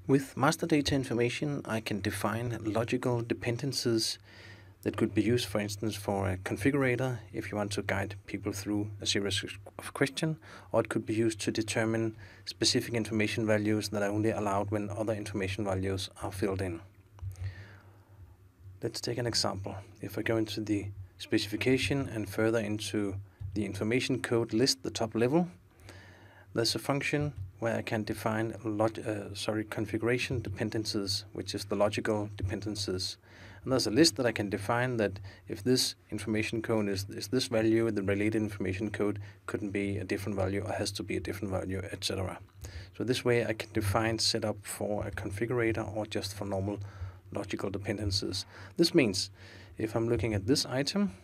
With master data information, I can define logical dependencies that could be used, for instance, for a configurator if you want to guide people through a series of questions, or it could be used to determine specific information values that are only allowed when other information values are filled in. Let's take an example. If I go into the specification and further into the information code list, the top level, there's a function where I can define configuration dependencies, which is the logical dependencies. And there's a list that I can define that if this information code is this value, the related information code couldn't be a different value or has to be a different value, etc. So this way I can define setup for a configurator or just for normal logical dependencies. This means if I'm looking at this item,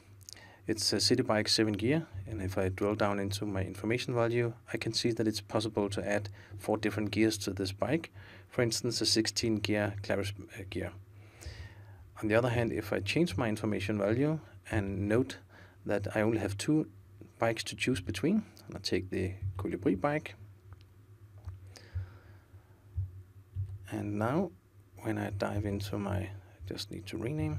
it's a city bike 7 gear, and if I drill down into my information value, I can see that it's possible to add 4 different gears to this bike. For instance, a 16 gear Claris gear. On the other hand, if I change my information value and note that I only have 2 bikes to choose between, and I take the Colibri bike, and now when I dive into I just need to rename.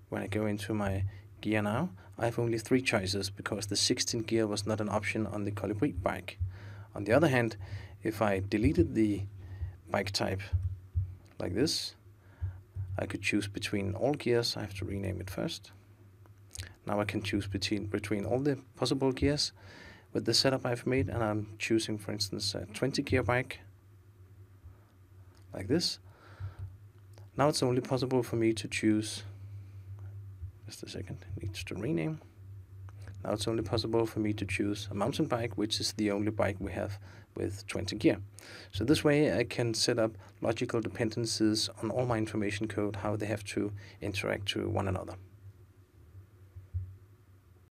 When I go into my gear now, I have only 3 choices because the 16 gear was not an option on the Colibri bike. On the other hand, if I deleted the bike type like this, I could choose between all gears. I have to rename it first. Now I can choose between all the possible gears with the setup I've made, and I'm choosing, for instance, a 20 gear bike like this. Now it's only possible for me to choose, just a second, it needs to rename. Now it's only possible for me to choose a mountain bike, which is the only bike we have with 20 gear. So this way I can set up logical dependencies on all my information code, how they have to interact to one another.